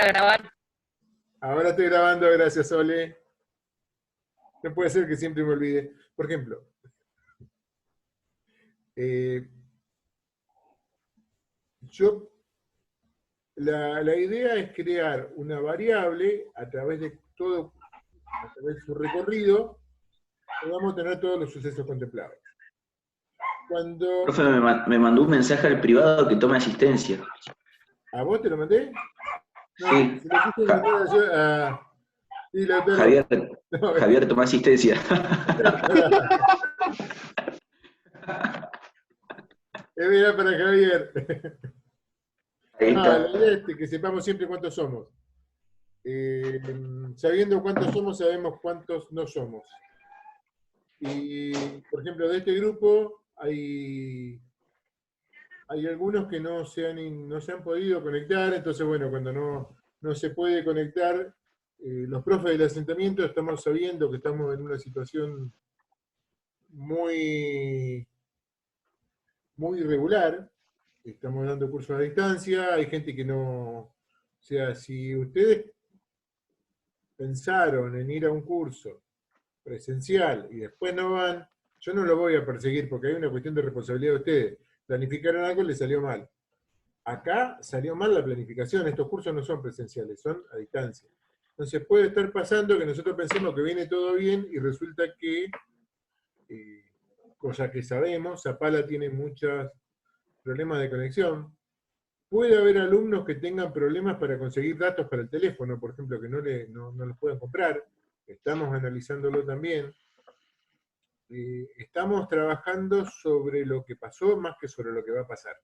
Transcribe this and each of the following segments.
grabar. Ahora estoy grabando, gracias, Ole. No puede ser que siempre me olvide. Por ejemplo, eh, yo, la idea es crear una variable a través de todo, a través de su recorrido, podamos tener todos los sucesos contemplados. Cuando Profe, me mandó un mensaje al privado que tome asistencia. ¿a vos te lo mandé? No, Sí. se lo quise mandar a... Sí, Lautaro. Javier, No, Javier, toma asistencia. es para Javier. Ahí No, la está. idea es que sepamos siempre cuántos somos. Eh, Sabiendo cuántos somos, sabemos cuántos no somos. Y, por ejemplo, de este grupo hay algunos que no se han podido conectar, entonces, bueno, cuando no se puede conectar, los profes del asentamiento estamos sabiendo que estamos en una situación muy, muy irregular, estamos dando cursos a distancia, hay gente que no... O sea, si ustedes pensaron en ir a un curso presencial y después no van, yo no lo voy a perseguir porque hay una cuestión de responsabilidad de ustedes. Planificaron algo y les salió mal. Acá salió mal la planificación, estos cursos no son presenciales, son a distancia. Entonces puede estar pasando que nosotros pensemos que viene todo bien y resulta que, eh, cosa que sabemos, Zapala tiene muchos problemas de conexión. Puede haber alumnos que tengan problemas para conseguir datos para el teléfono, por ejemplo, que no los puedan comprar. Estamos analizándolo también. Estamos trabajando sobre lo que pasó más que sobre lo que va a pasar.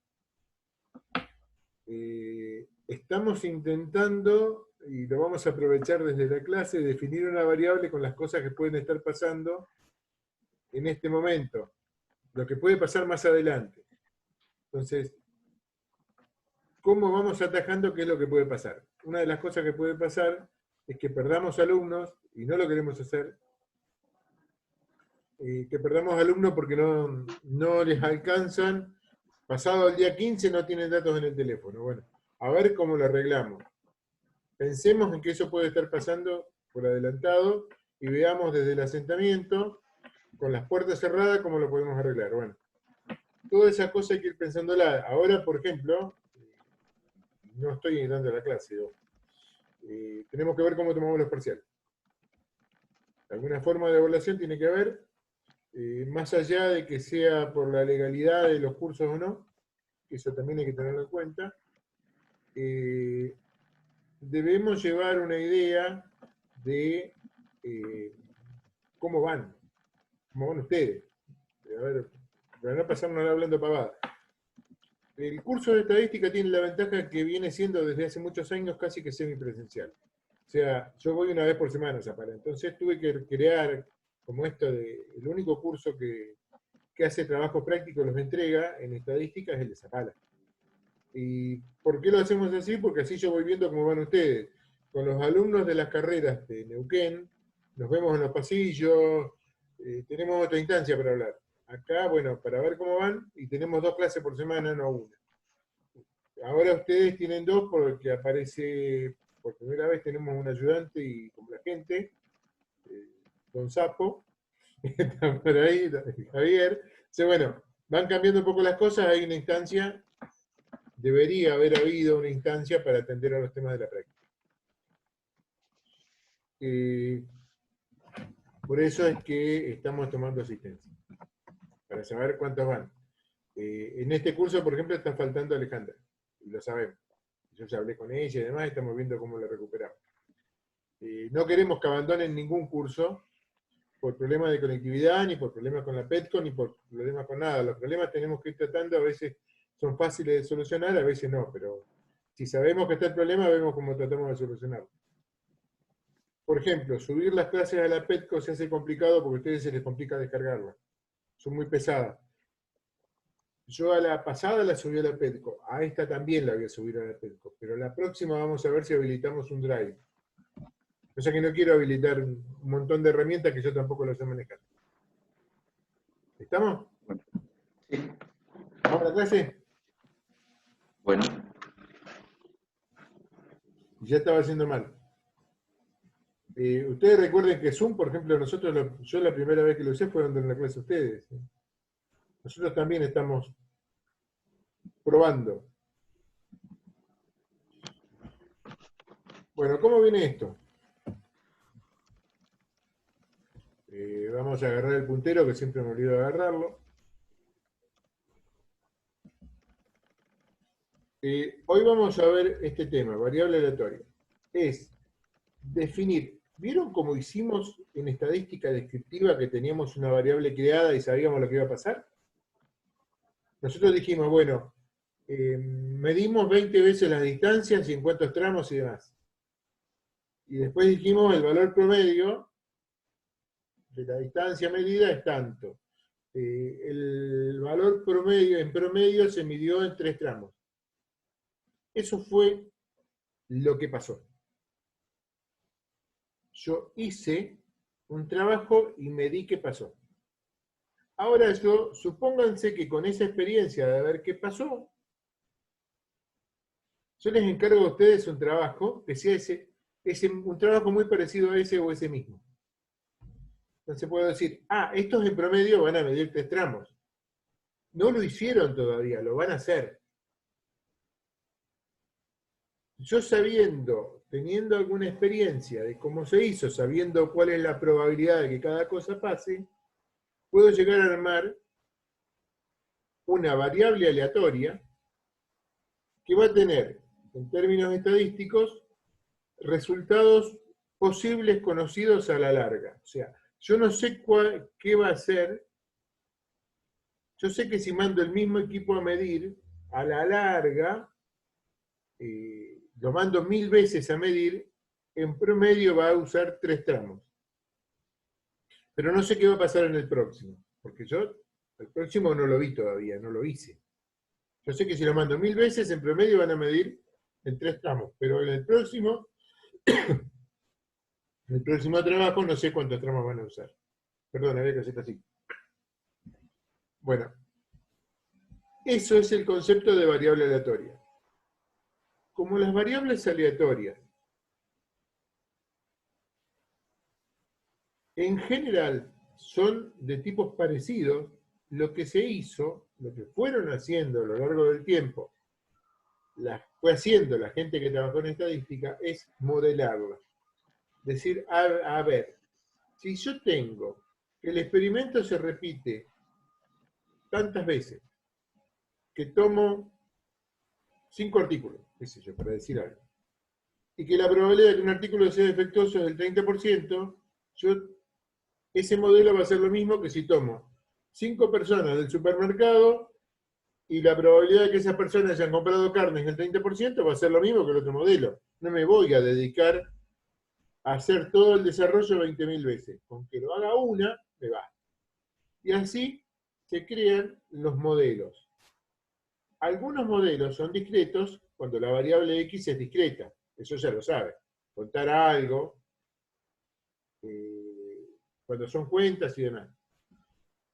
Estamos intentando, y lo vamos a aprovechar desde la clase, definir una variable con las cosas que pueden estar pasando en este momento, lo que puede pasar más adelante. Entonces, ¿cómo vamos atajando qué es lo que puede pasar? Una de las cosas que puede pasar es que perdamos alumnos, y no lo queremos hacer, que perdamos alumnos porque no les alcanzan, pasado el día 15 no tienen datos en el teléfono. Bueno, a ver cómo lo arreglamos. Pensemos en que eso puede estar pasando por adelantado y veamos desde el asentamiento, con las puertas cerradas, cómo lo podemos arreglar. Bueno, toda esa cosa hay que ir pensándola. Ahora, por ejemplo, no estoy dando la clase, tenemos que ver cómo tomamos los parciales. Alguna forma de evaluación tiene que haber, más allá de que sea por la legalidad de los cursos o no, que eso también hay que tenerlo en cuenta, debemos llevar una idea de cómo van ustedes. A ver, para no pasarnos hablando pavada. El curso de estadística tiene la ventaja que viene siendo desde hace muchos años casi que semipresencial. O sea, yo voy una vez por semana a Zapala, entonces tuve que crear como esto de, el único curso que hace trabajo práctico, los entrega en estadística es el de Zapala. ¿Y por qué lo hacemos así? Porque así yo voy viendo cómo van ustedes. Con los alumnos de las carreras de Neuquén, nos vemos en los pasillos, tenemos otra instancia para hablar. Acá, bueno, para ver cómo van, y tenemos 2 clases por semana, no una. Ahora ustedes tienen 2 porque aparece, por primera vez tenemos un ayudante y como la gente, eh, Don Sapo, está por ahí, Javier. Entonces, bueno, van cambiando un poco las cosas, hay una instancia, debería haber habido una instancia para atender a los temas de la práctica. Por eso es que estamos tomando asistencia, para saber cuántos van. En este curso, por ejemplo, está faltando Alejandra, y lo sabemos. Yo ya hablé con ella y demás, estamos viendo cómo la recuperamos. No queremos que abandonen ningún curso por problemas de conectividad, ni por problemas con la PETCO, ni por problemas con nada. Los problemas tenemos que ir tratando, a veces son fáciles de solucionar, a veces no, pero si sabemos que está el problema, vemos cómo tratamos de solucionarlo. Por ejemplo, subir las clases a la PETCO se hace complicado porque a ustedes se les complica descargarlas. Son muy pesadas. Yo a la pasada la subí a la PETCO, a esta también la voy a subir a la PETCO, pero la próxima vamos a ver si habilitamos un Drive. O sea que no quiero habilitar un montón de herramientas que yo tampoco las sé manejar. ¿Estamos? Sí. ¿Vamos a la clase? Bueno. y ya estaba haciendo mal. Ustedes recuerden que Zoom, por ejemplo, yo la primera vez que lo usé fue dando la clase a ustedes. Nosotros también estamos probando. Bueno, ¿cómo viene esto? Vamos a agarrar el puntero, que siempre me olvido de agarrarlo. Hoy vamos a ver este tema, variable aleatoria. Es definir, ¿vieron cómo hicimos en estadística descriptiva que teníamos una variable creada y sabíamos lo que iba a pasar? Nosotros dijimos, bueno, medimos 20 veces las distancias y en cuántos tramos y demás. Y después dijimos, el valor promedio de la distancia medida es tanto. El valor promedio, en promedio, se midió en 3 tramos. Eso fue lo que pasó. Yo hice un trabajo y medí qué pasó. Ahora supónganse que con esa experiencia de ver qué pasó, yo les encargo a ustedes un trabajo que sea un trabajo muy parecido a ese o ese mismo. Entonces puedo decir, estos en promedio van a medir 3 tramos. No lo hicieron todavía, lo van a hacer. Yo teniendo alguna experiencia de cómo se hizo, sabiendo cuál es la probabilidad de que cada cosa pase, puedo llegar a armar una variable aleatoria que va a tener, en términos estadísticos, resultados posibles conocidos a la larga. O sea, yo no sé qué va a hacer. Yo sé que si mando el mismo equipo a medir, a la larga, lo mando 1000 veces a medir, en promedio va a usar 3 tramos. Pero no sé qué va a pasar en el próximo, porque yo el próximo no lo vi todavía, no lo hice. Yo sé que si lo mando 1000 veces, en promedio van a medir en 3 tramos, pero en el próximo trabajo no sé cuántos tramos van a usar. Perdón, a ver que hacer así. Bueno, eso es el concepto de variable aleatoria. Como las variables aleatorias en general son de tipos parecidos, lo que se hizo, lo que fueron haciendo a lo largo del tiempo, fue haciendo la gente que trabajó en estadística, es modelarla. Decir, a ver, si yo tengo que el experimento se repite tantas veces, que tomo 5 artículos, qué sé yo, para decir algo, y que la probabilidad de que un artículo sea defectuoso es del 30%, ese modelo va a ser lo mismo que si tomo 5 personas del supermercado y la probabilidad de que esas personas hayan comprado carne es del 30%, va a ser lo mismo que el otro modelo. No me voy a dedicar a hacer todo el desarrollo 20.000 veces. Con que lo haga una, me va. Y así se crean los modelos. Algunos modelos son discretos cuando la variable X es discreta. Eso ya lo sabe. Contar algo, cuando son cuentas y demás.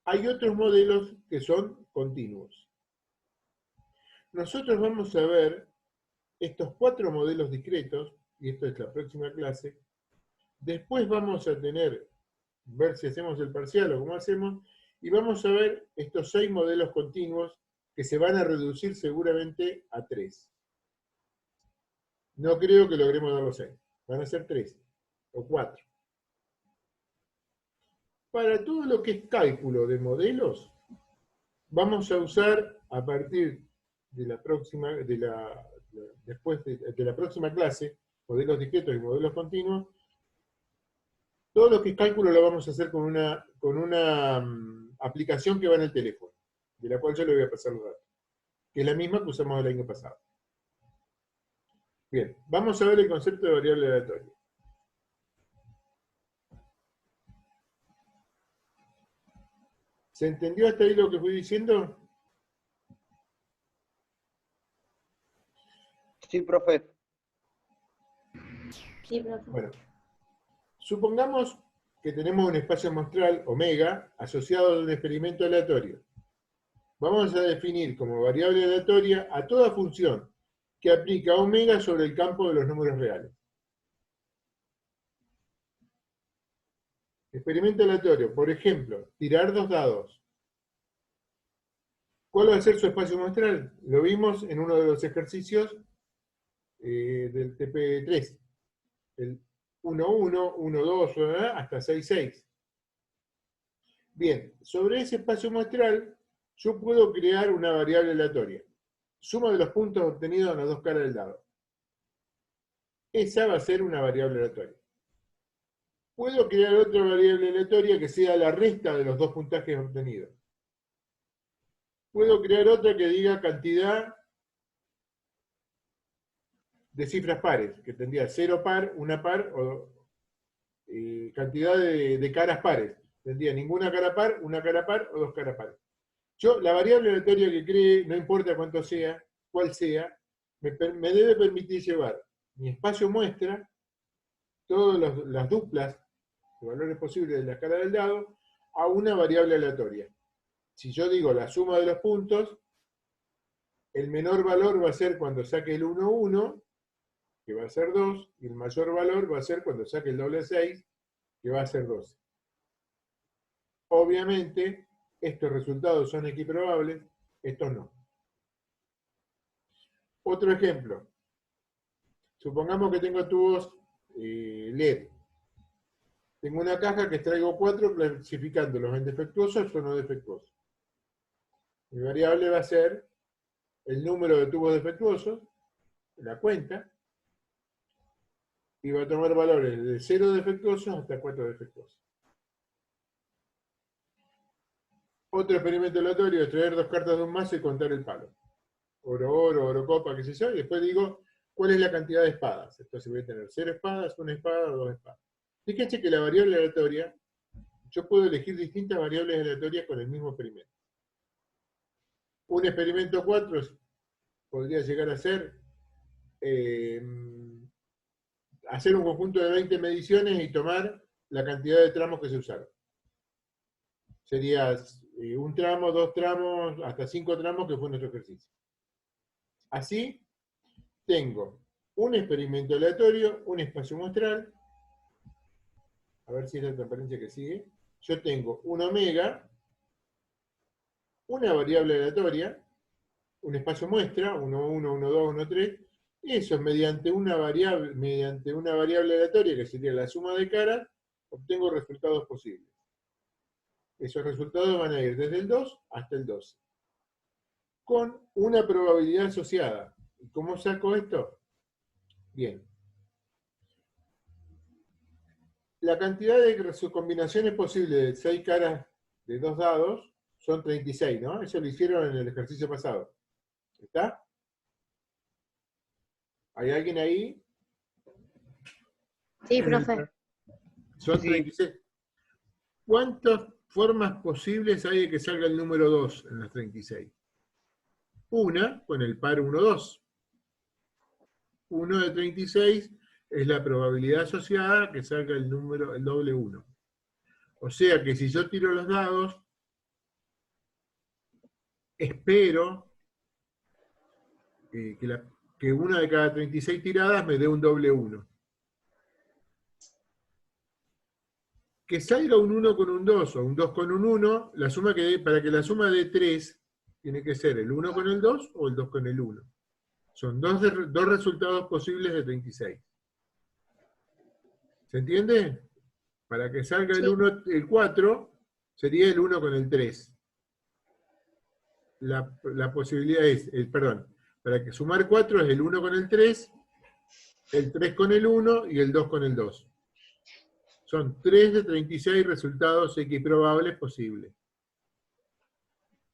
Hay otros modelos que son continuos. Nosotros vamos a ver estos 4 modelos discretos, y esto es la próxima clase. Después vamos a ver si hacemos el parcial o cómo hacemos, y vamos a ver estos 6 modelos continuos que se van a reducir seguramente a 3. No creo que logremos dar los 6. Van a ser 3 o 4. Para todo lo que es cálculo de modelos, vamos a usar a partir de la próxima, después de la próxima clase, modelos discretos y modelos continuos, todo lo que es cálculo lo vamos a hacer con una aplicación que va en el teléfono, de la cual yo le voy a pasar los datos, que es la misma que usamos el año pasado. Bien, vamos a ver el concepto de variable aleatoria. ¿Se entendió hasta ahí lo que fui diciendo? Sí, profe. Sí, profe. Bueno, supongamos que tenemos un espacio muestral, omega, asociado a un experimento aleatorio. Vamos a definir como variable aleatoria a toda función que aplica omega sobre el campo de los números reales. Experimento aleatorio. Por ejemplo, tirar 2 dados. ¿Cuál va a ser su espacio muestral? Lo vimos en uno de los ejercicios del TP3. El 1, 1, 1, 2, hasta 6, 6. Bien, sobre ese espacio muestral, yo puedo crear una variable aleatoria. Suma de los puntos obtenidos en las dos caras del dado. Esa va a ser una variable aleatoria. Puedo crear otra variable aleatoria que sea la resta de los dos puntajes obtenidos. Puedo crear otra que diga cantidad de cifras pares, que tendría 0 par, 1 par, o cantidad de caras pares. Tendría ninguna cara par, una cara par o dos caras pares. Yo, la variable aleatoria que cree, no importa cuánto sea, cuál sea, me debe permitir llevar mi espacio muestra, todas las duplas de valores posibles de la cara del dado, a una variable aleatoria. Si yo digo la suma de los puntos, el menor valor va a ser cuando saque el 1, 1, que va a ser 2, y el mayor valor va a ser cuando saque el doble 6, que va a ser 12. Obviamente, estos resultados son equiprobables, estos no. Otro ejemplo. Supongamos que tengo tubos LED. Tengo una caja que traigo 4 clasificándolos en defectuosos o no defectuosos. Mi variable va a ser el número de tubos defectuosos, la cuenta, y va a tomar valores de 0 defectuosos hasta 4 defectuosos. Otro experimento aleatorio es traer 2 cartas de un mazo y contar el palo. Oro, oro, oro, copa, qué sé yo, y después digo cuál es la cantidad de espadas. Entonces voy a tener 0 espadas, 1 espada, 2 espadas. Fíjense que la variable aleatoria, yo puedo elegir distintas variables aleatorias con el mismo experimento. Un experimento 4 podría llegar a ser hacer un conjunto de 20 mediciones y tomar la cantidad de tramos que se usaron. Sería un tramo, 2 tramos, hasta 5 tramos, que fue nuestro ejercicio. Así, tengo un experimento aleatorio, un espacio muestral, a ver si es la transparencia que sigue. Yo tengo un omega, una variable aleatoria, un espacio muestra, 1, 1, 1, 2, 1, 3, y eso es mediante una variable aleatoria, que sería la suma de caras, obtengo resultados posibles. Esos resultados van a ir desde el 2 hasta el 12. Con una probabilidad asociada. ¿Y cómo saco esto? Bien. La cantidad de combinaciones posibles de 6 caras de 2 dados son 36, ¿no? Eso lo hicieron en el ejercicio pasado. ¿Está? ¿Hay alguien ahí? Sí, profe. Son 36. ¿Cuántas formas posibles hay de que salga el número 2 en las 36? Una, con el par 1, 2. 1 de 36 es la probabilidad asociada que salga el número, el doble 1. O sea que si yo tiro los dados, espero que una de cada 36 tiradas me dé un doble 1. Que salga un 1 con un 2 o un 2 con un 1, la suma para que la suma dé 3, tiene que ser el 1 con el 2 o el 2 con el 1. Son dos resultados posibles de 36. ¿Se entiende? Para que salga el 4, sería el 1 con el 3. La posibilidad es, para que sumar 4 es el 1 con el 3 con el 1 y el 2 con el 2. Son 3 de 36 resultados equiprobables posibles.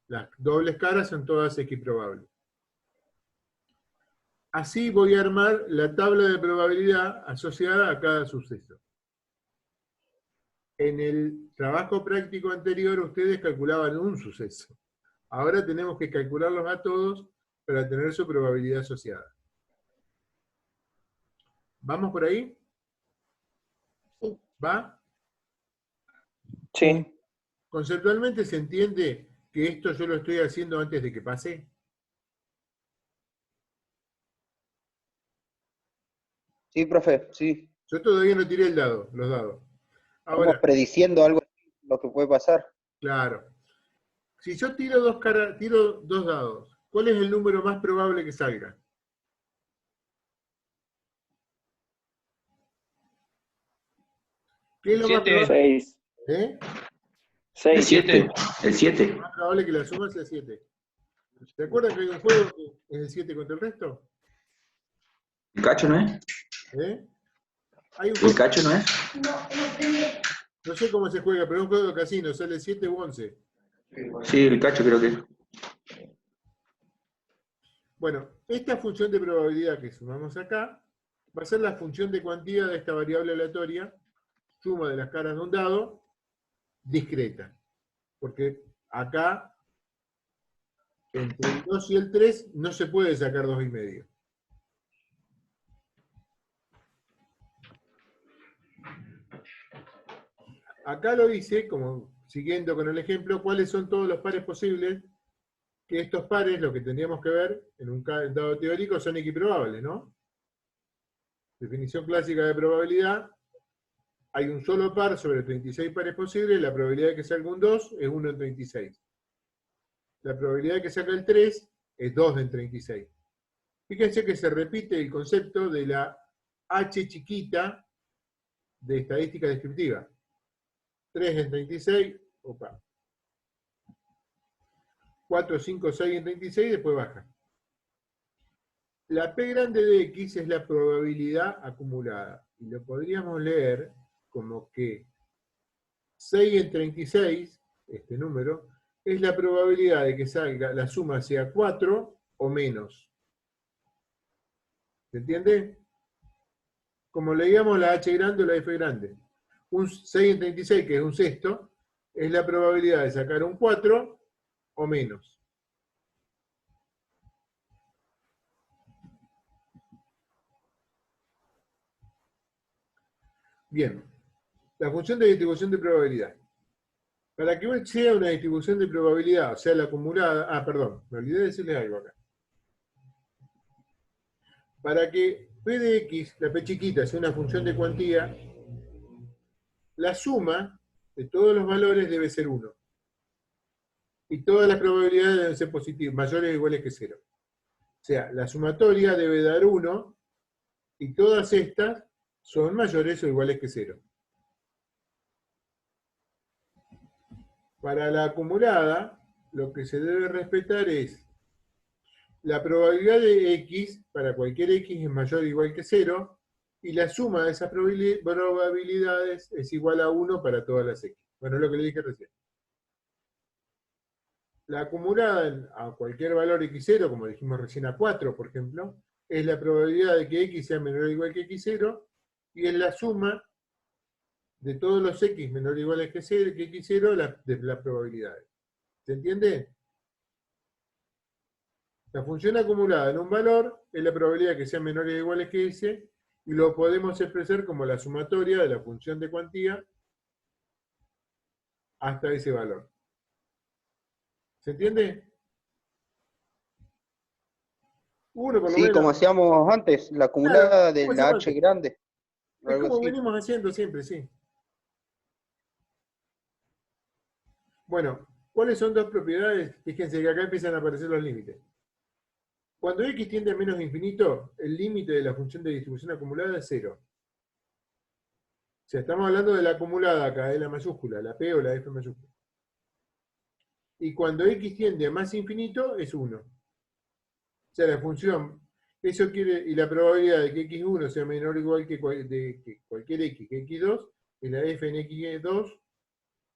Las dobles caras son todas equiprobables. Así voy a armar la tabla de probabilidad asociada a cada suceso. En el trabajo práctico anterior ustedes calculaban un suceso. Ahora tenemos que calcularlos a todos para tener su probabilidad asociada. ¿Vamos por ahí? Sí. ¿Va? Sí. Conceptualmente se entiende que esto yo lo estoy haciendo antes de que pase. Sí, profe, sí. Yo todavía no tiré los dados. Estamos Ahora, prediciendo algo, lo que puede pasar. claro. Si yo tiro tiro dos dados, ¿cuál es el número más probable que salga? ¿Qué es lo más probable? 6. ¿Eh? El 6. 7. El 7. Lo más probable que la suma sea 7. ¿Se acuerdan que hay un juego que es de 7 contra el resto? ¿El cacho no es? ¿Eh? Hay un ¿El juego, cacho no es? no sé cómo se juega, pero es un juego de casino, sale 7 u 11. Sí, el cacho creo que es. Bueno, esta función de probabilidad que sumamos acá va a ser la función de cuantía de esta variable aleatoria, suma de las caras de un dado, discreta. Porque acá, entre el 2 y el 3, no se puede sacar 2,5. Acá lo dice, como siguiendo con el ejemplo, cuáles son todos los pares posibles, que estos pares, lo que tendríamos que ver en un dado teórico, son equiprobables, ¿no? Definición clásica de probabilidad: hay un solo par sobre 36 pares posibles, la probabilidad de que salga un 2 es 1 en 36. La probabilidad de que salga el 3 es 2 en 36. Fíjense que se repite el concepto de la H chiquita de estadística descriptiva. 3 en 36, opa. 4, 5, 6 en 36, después baja. La P grande de X es la probabilidad acumulada. Y lo podríamos leer como que 6 en 36, este número, es la probabilidad de que salga, la suma sea 4 o menos. ¿Se entiende? Como leíamos la H grande o la F grande. Un 6 en 36, que es un sexto, es la probabilidad de sacar un 4 o menos. Bien, la función de distribución de probabilidad. Para que sea una distribución de probabilidad, o sea, la acumulada... perdón, me olvidé de decirles algo acá. Para que P de X, la P chiquita, sea una función de cuantía, la suma de todos los valores debe ser 1. Y todas las probabilidades deben ser positivas, mayores o iguales que 0. O sea, la sumatoria debe dar 1 y todas estas son mayores o iguales que 0. Para la acumulada, lo que se debe respetar es la probabilidad de X, para cualquier X es mayor o igual que 0, y la suma de esas probabilidades es igual a 1 para todas las X. Bueno, es lo que le dije recién. La acumulada a cualquier valor x0, como dijimos recién a 4, por ejemplo, es la probabilidad de que x sea menor o igual que x0, y es la suma de todos los x menor o iguales que x0 de las probabilidades. ¿Se entiende? La función acumulada en un valor es la probabilidad de que sean menores o iguales que ese, y lo podemos expresar como la sumatoria de la función de cuantía hasta ese valor. ¿Se entiende? Uno por lo Sí, como menos. hacíamos antes, la Claro, acumulada de ¿cómo se la llama H antes? grande. o Es algo como así. venimos haciendo siempre, sí. Bueno, ¿cuáles son dos propiedades? Fíjense que acá empiezan a aparecer los límites. Cuando x tiende a menos infinito, el límite de la función de distribución acumulada es 0. O sea, estamos hablando de la acumulada acá, de la mayúscula, la P o la F mayúscula. Y cuando x tiende a más infinito, es 1. O sea, la función, eso quiere, y la probabilidad de que x1 sea menor o igual que cualquier x, que x2, es la f en x2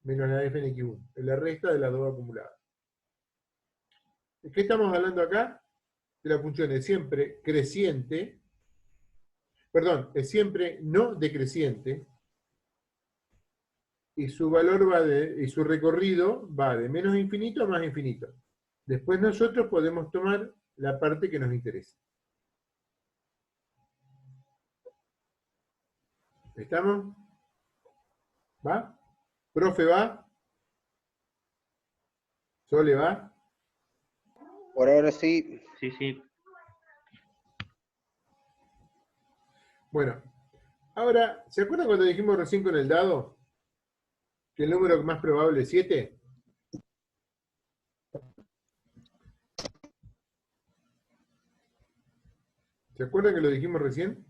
menos la f en x1. Es la resta de las dos acumuladas. ¿De qué estamos hablando acá? Que la función es siempre creciente, perdón, es siempre no decreciente, y su valor y su recorrido va de menos infinito a más infinito. Después nosotros podemos tomar la parte que nos interesa. ¿Estamos? ¿Va? ¿Profe va? ¿Sole va? Por ahora sí. Sí, sí. Bueno, ahora, ¿se acuerdan cuando dijimos recién con el dado que el número más probable es 7? ¿Se acuerdan que lo dijimos recién?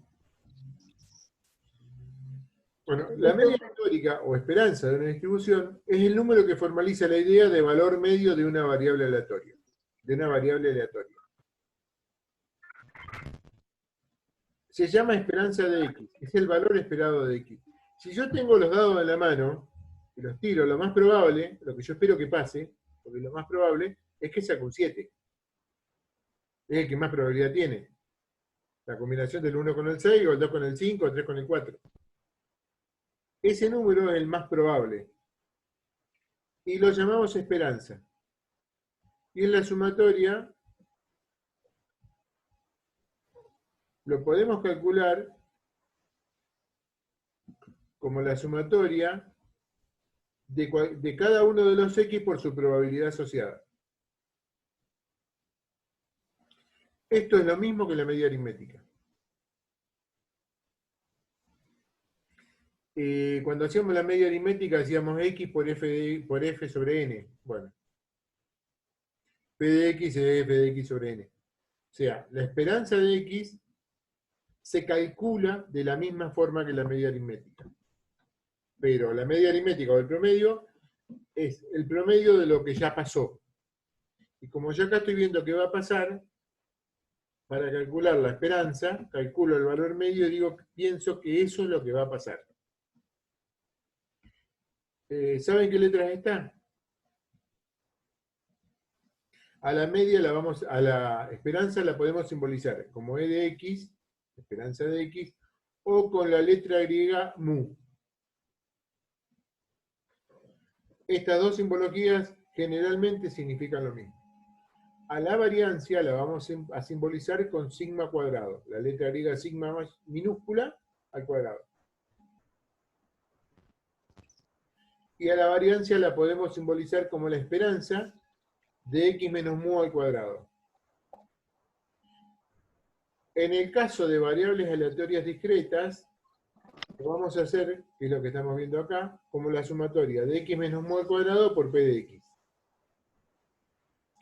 Bueno, la media histórica o esperanza de una distribución es el número que formaliza la idea de valor medio de una variable aleatoria. Se llama esperanza de X, es el valor esperado de X. Si yo tengo los dados en la mano y los tiro, lo más probable, lo que yo espero que pase, porque lo más probable es que saque un 7. Es el que más probabilidad tiene. La combinación del 1 con el 6, o el 2 con el 5, o el 3 con el 4. Ese número es el más probable. Y lo llamamos esperanza. Y en la sumatoria lo podemos calcular como la sumatoria de cada uno de los X por su probabilidad asociada. Esto es lo mismo que la media aritmética. Cuando hacíamos la media aritmética hacíamos X por F sobre N. Bueno, P de X es F de X sobre N. O sea, la esperanza de X se calcula de la misma forma que la media aritmética. Pero la media aritmética o el promedio es el promedio de lo que ya pasó. Y como yo acá estoy viendo que va a pasar, para calcular la esperanza, calculo el valor medio y digo, pienso que eso es lo que va a pasar. ¿Saben qué letras están? A la media a la esperanza la podemos simbolizar como E de X, esperanza de X, o con la letra griega mu. Estas dos simbologías generalmente significan lo mismo. A la variancia la vamos a simbolizar con sigma cuadrado, la letra griega sigma minúscula al cuadrado. Y a la variancia la podemos simbolizar como la esperanza de X menos mu al cuadrado. En el caso de variables aleatorias discretas, lo vamos a hacer, que es lo que estamos viendo acá, como la sumatoria de X menos mu al cuadrado por P de X.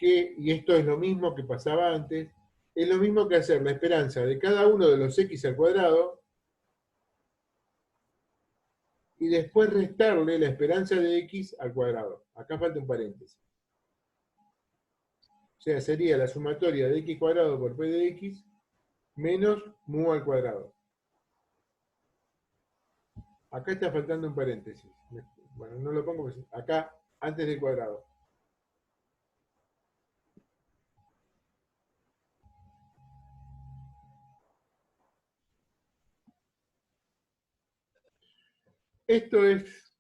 Y esto es lo mismo que pasaba antes, es lo mismo que hacer la esperanza de cada uno de los X al cuadrado y después restarle la esperanza de X al cuadrado. Acá falta un paréntesis. O sea, sería la sumatoria de X cuadrado por P de X menos mu al cuadrado. Acá está faltando un paréntesis. Bueno, no lo pongo, acá antes del cuadrado. Esto es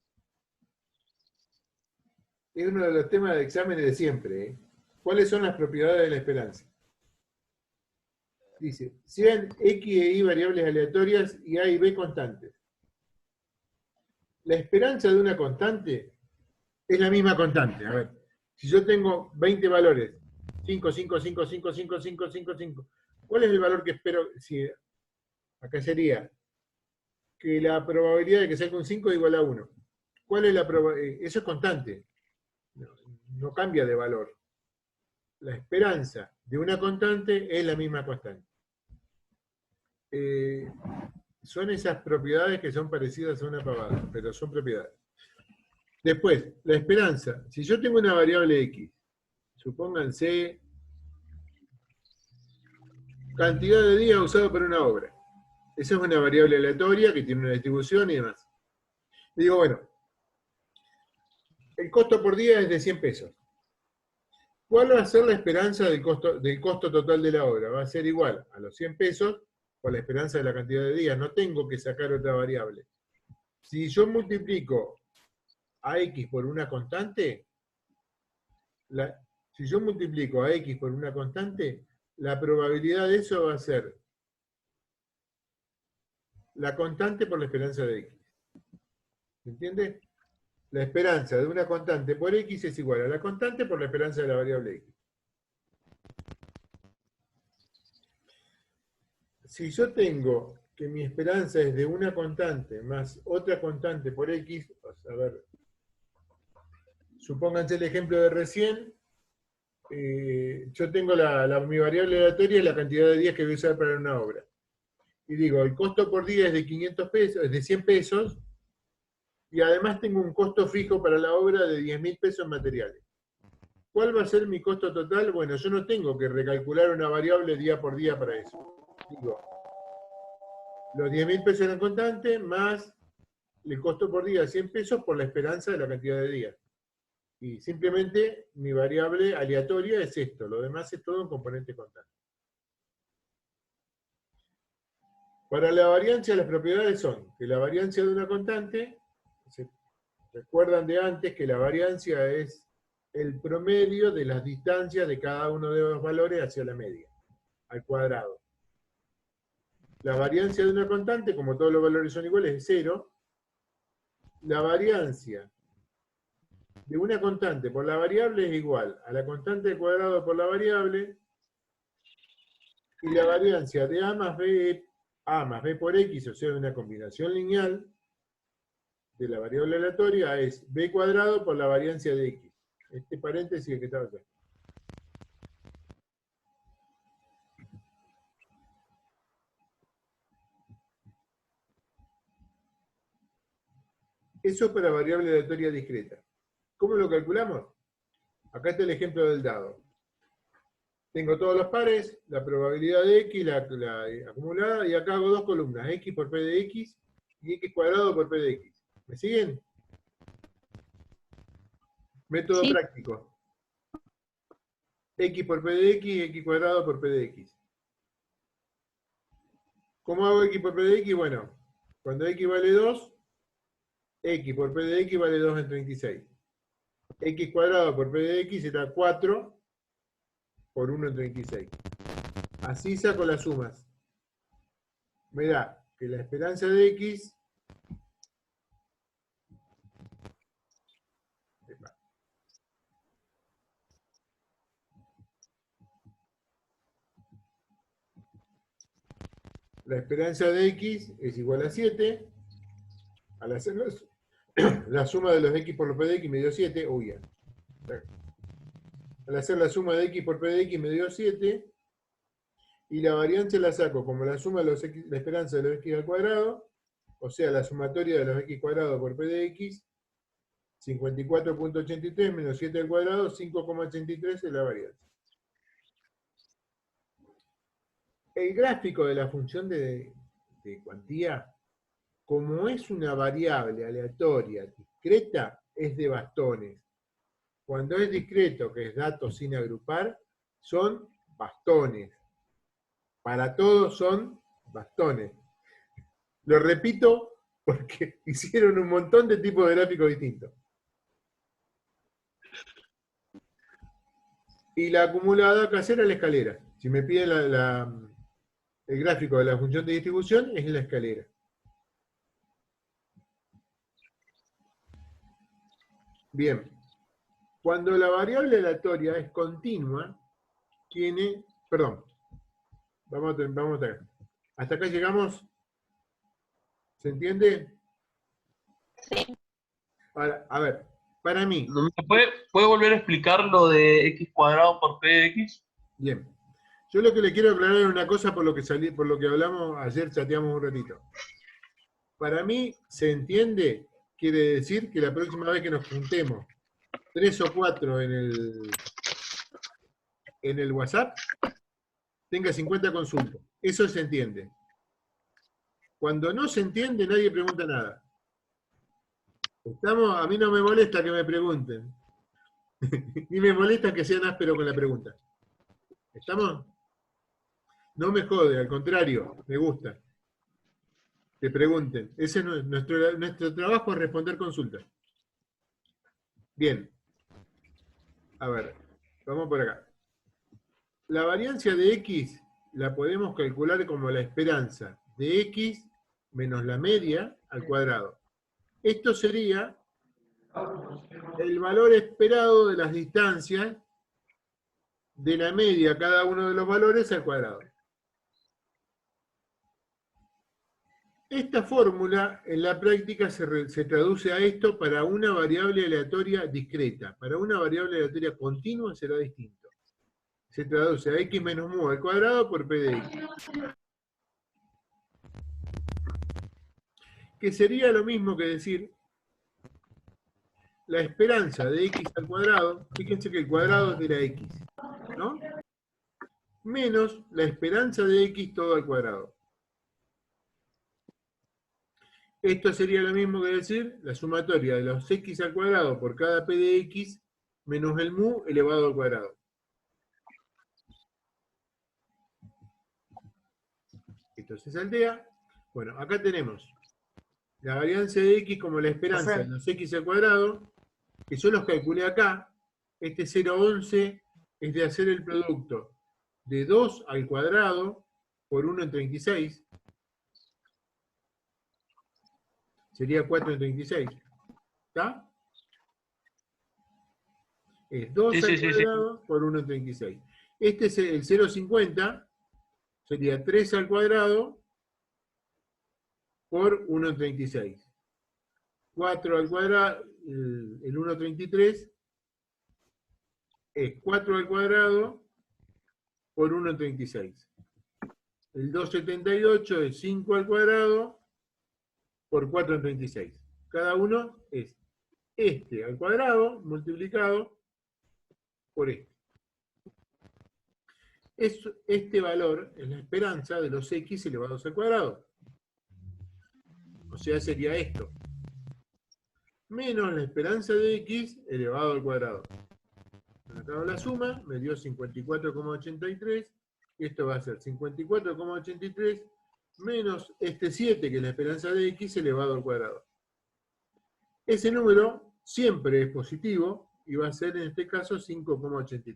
uno de los temas de exámenes de siempre. ¿Cuáles son las propiedades de la esperanza? Dice, sean X e Y variables aleatorias y A y B constantes. La esperanza de una constante es la misma constante. A ver, si yo tengo 20 valores, 5, 5, 5, 5, 5, 5, 5, 5, ¿cuál es el valor que espero? Si, acá sería que la probabilidad de que salga un 5 es igual a 1. ¿Cuál es la probabilidad? Eso es constante. No cambia de valor. La esperanza de una constante es la misma constante. Son esas propiedades que son parecidas a una pavada, pero son propiedades. Después, la esperanza. Si yo tengo una variable X, supónganse cantidad de días usado para una obra. Esa es una variable aleatoria que tiene una distribución y demás. Y digo, bueno, el costo por día es de 100 pesos. ¿Cuál va a ser la esperanza del costo total de la obra? Va a ser igual a los 100 pesos por la esperanza de la cantidad de días. No tengo que sacar otra variable. Si yo multiplico a X por una constante, si yo multiplico a X por una constante, la probabilidad de eso va a ser la constante por la esperanza de X. ¿Se entiende? La esperanza de una constante por X es igual a la constante por la esperanza de la variable X. Si yo tengo que mi esperanza es de una constante más otra constante por X, a ver, supónganse el ejemplo de recién, yo tengo mi variable aleatoria es la cantidad de días que voy a usar para una obra. Y digo, el costo por día es de 500 pesos, es de 100 pesos, y además tengo un costo fijo para la obra de 10.000 pesos en materiales. ¿Cuál va a ser mi costo total? Bueno, yo no tengo que recalcular una variable día por día para eso. Digo, los 10.000 pesos eran constantes, más el costo por día 100 pesos por la esperanza de la cantidad de días. Y simplemente mi variable aleatoria es esto, lo demás es todo un componente constante. Para la variancia, las propiedades son que la variancia de una constante, ¿se recuerdan de antes que la variancia es el promedio de las distancias de cada uno de los valores hacia la media, al cuadrado? La variancia de una constante, como todos los valores son iguales, es 0. La variancia de una constante por la variable es igual a la constante al cuadrado por la variable, y la variancia de a más b por x, o sea, una combinación lineal de la variable aleatoria, es b cuadrado por la variancia de x. Este paréntesis que estaba acá. Eso para variable aleatoria discreta. ¿Cómo lo calculamos? Acá está el ejemplo del dado. Tengo todos los pares, la probabilidad de x, la acumulada, y acá hago dos columnas, x por p de x y x cuadrado por p de x. ¿Me siguen? Método Sí. práctico. X por p de x, x cuadrado por p de x. ¿Cómo hago x por p de x? Bueno, cuando x vale 2, x por p de x vale 2 en 36. X cuadrado por p de x será 4 por 1 en 36. Así saco las sumas. Me da que la esperanza de x es igual a 7. Al hacer la suma de los x por los p de x me dio 7. Uy, ya. Al hacer la suma de x por p de x me dio 7. Y la varianza la saco como la suma de la esperanza de los x al cuadrado, o sea, la sumatoria de los x cuadrado por p de x, 54.83 menos 7 al cuadrado, 5,83 es la varianza. El gráfico de la función de cuantía, como es una variable aleatoria discreta, es de bastones. Cuando es discreto, que es datos sin agrupar, son bastones. Para todos son bastones. Lo repito porque hicieron un montón de tipos de gráficos distintos. Y la acumulada casera es la escalera. Si me piden el gráfico de la función de distribución, es la escalera. Bien. Cuando la variable aleatoria es continua, tiene... Perdón. Vamos a ver. ¿Hasta acá llegamos? ¿Se entiende? Sí. Ahora, a ver, para mí... ¿Me puede volver a explicar lo de x cuadrado por p de x? Bien. Yo lo que le quiero aclarar es una cosa por lo que hablamos ayer, chateamos un ratito. Para mí, ¿se entiende? Quiere decir que la próxima vez que nos juntemos 3 o 4 en el WhatsApp, tenga 50 consultas. Eso se entiende. Cuando no se entiende, nadie pregunta nada. A mí no me molesta que me pregunten. Ni me molesta que sean ásperos con la pregunta. ¿Estamos? No me jode, al contrario, me gusta. Que pregunten. Ese es nuestro trabajo, es responder consultas. Bien. A ver, vamos por acá. La variancia de x la podemos calcular como la esperanza de x menos la media al cuadrado. Esto sería el valor esperado de las distancias de la media a cada uno de los valores al cuadrado. Esta fórmula en la práctica se traduce a esto para una variable aleatoria discreta. Para una variable aleatoria continua será distinto. Se traduce a x menos mu al cuadrado por p de x. Que sería lo mismo que decir la esperanza de x al cuadrado, fíjense que el cuadrado es de la x, ¿no? Menos la esperanza de x todo al cuadrado. Esto sería lo mismo que decir la sumatoria de los x al cuadrado por cada p de x menos el mu elevado al cuadrado. Esto se saltea. Bueno, acá tenemos la varianza de x como la esperanza de los x al cuadrado, que yo los calculé acá. Este 0,11 es de hacer el producto de 2 al cuadrado por 1 en 36. Sería 4 en 36. ¿Está? Es 2 Sí, al sí, sí, sí. cuadrado por 1 en 36. Este es el 0,50. Sería 3 al cuadrado por 1 en 36. 4 al cuadrado, el 1,33 es 4 al cuadrado por 1 en 36. El 2,78 es 5 al cuadrado por 4 en 36. Cada uno es este al cuadrado multiplicado por este. Este valor es la esperanza de los x elevados al cuadrado. O sea, sería esto. Menos la esperanza de x elevado al cuadrado. Acá hago la suma, me dio 54,83. Y esto va a ser 54,83 menos este 7, que es la esperanza de x elevado al cuadrado. Ese número siempre es positivo y va a ser en este caso 5,83.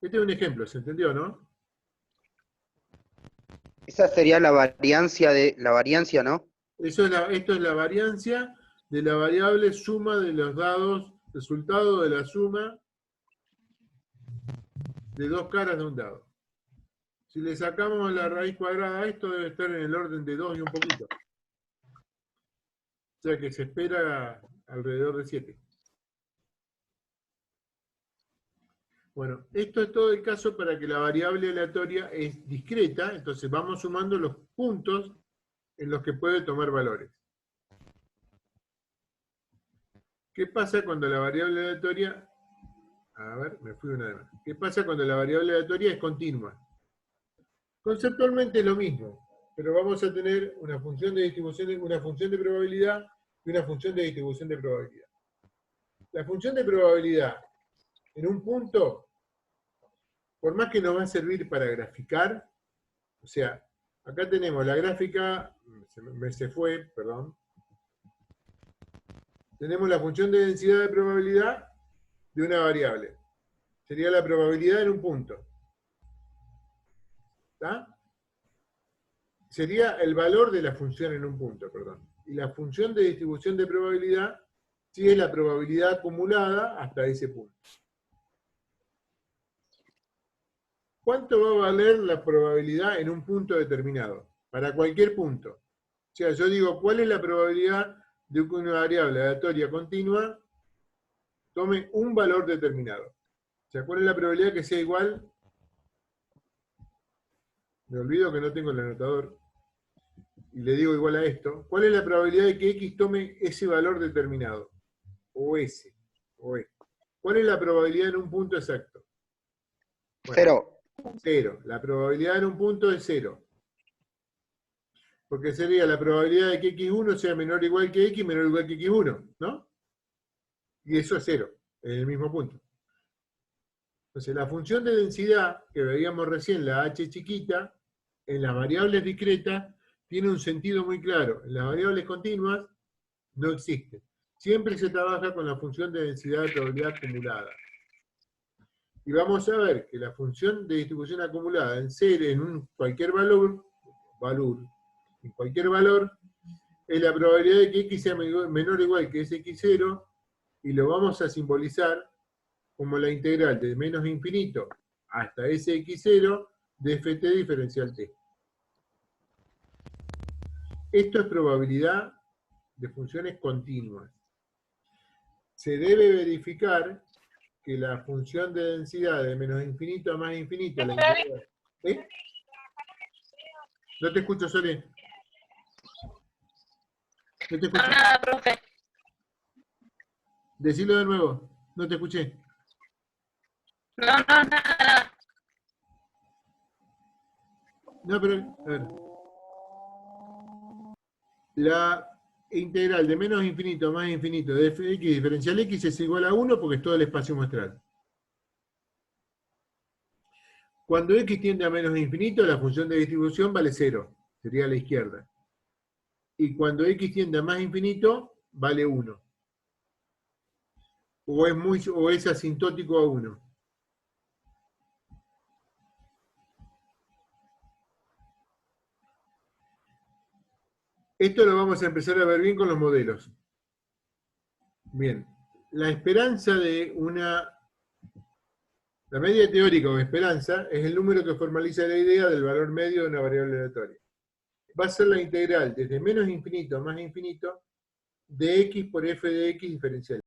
Este es un ejemplo, ¿se entendió, no? Esa sería la variancia, ¿no? Esto es la variancia de la variable suma de los dados, resultado de la suma de dos caras de un dado. Si le sacamos la raíz cuadrada a esto, debe estar en el orden de 2 y un poquito. O sea que se espera alrededor de 7. Bueno, esto es todo el caso para que la variable aleatoria es discreta, entonces vamos sumando los puntos en los que puede tomar valores. ¿Qué pasa cuando la variable aleatoria... A ver, me fui una vez más. ¿Qué pasa cuando la variable aleatoria es continua? Conceptualmente es lo mismo, pero vamos a tener una función de distribución, una función de probabilidad y una función de distribución de probabilidad. La función de probabilidad en un punto, por más que nos va a servir para graficar, o sea, acá tenemos la gráfica, se fue, perdón. Tenemos la función de densidad de probabilidad de una variable. Sería la probabilidad en un punto. ¿Está? Sería el valor de la función en un punto, perdón. Y la función de distribución de probabilidad sí es la probabilidad acumulada hasta ese punto. ¿Cuánto va a valer la probabilidad en un punto determinado? Para cualquier punto. O sea, yo digo, ¿cuál es la probabilidad de que una variable aleatoria continua tome un valor determinado? O sea, ¿cuál es la probabilidad que sea igual? Me olvido que no tengo el anotador. Y le digo igual a esto. ¿Cuál es la probabilidad de que x tome ese valor determinado? O ese. O este. ¿Cuál es la probabilidad en un punto exacto? Bueno, 0. 0. La probabilidad en un punto es 0. Porque sería la probabilidad de que x1 sea menor o igual que x, menor o igual que x1, ¿no? Y eso es 0, en el mismo punto. Entonces, la función de densidad, que veíamos recién, la h chiquita, en las variables discretas, tiene un sentido muy claro. En las variables continuas, no existe. Siempre se trabaja con la función de densidad de probabilidad acumulada. Y vamos a ver que la función de distribución acumulada en cero, en cualquier valor, en cualquier valor, es la probabilidad de que x sea menor o igual que ese x0, y lo vamos a simbolizar como la integral de menos infinito hasta ese x0 de ft diferencial t. Esto es probabilidad de funciones continuas. Se debe verificar que la función de densidad de menos infinito a más infinito, la integral. ¿Eh? No te escucho, Sole. No te escucho. Nada, profe. Decilo de nuevo. No te escuché. No, nada. No, pero, a ver. La integral de menos infinito a más infinito de f de x diferencial x es igual a 1 porque es todo el espacio muestral. Cuando x tiende a menos infinito, la función de distribución vale 0, sería a la izquierda. Y cuando x tiende a más infinito, vale 1. O es asintótico a 1. Esto lo vamos a empezar a ver bien con los modelos. Bien, la esperanza de la media teórica o esperanza es el número que formaliza la idea del valor medio de una variable aleatoria. Va a ser la integral desde menos infinito a más infinito de x por f de x diferencial.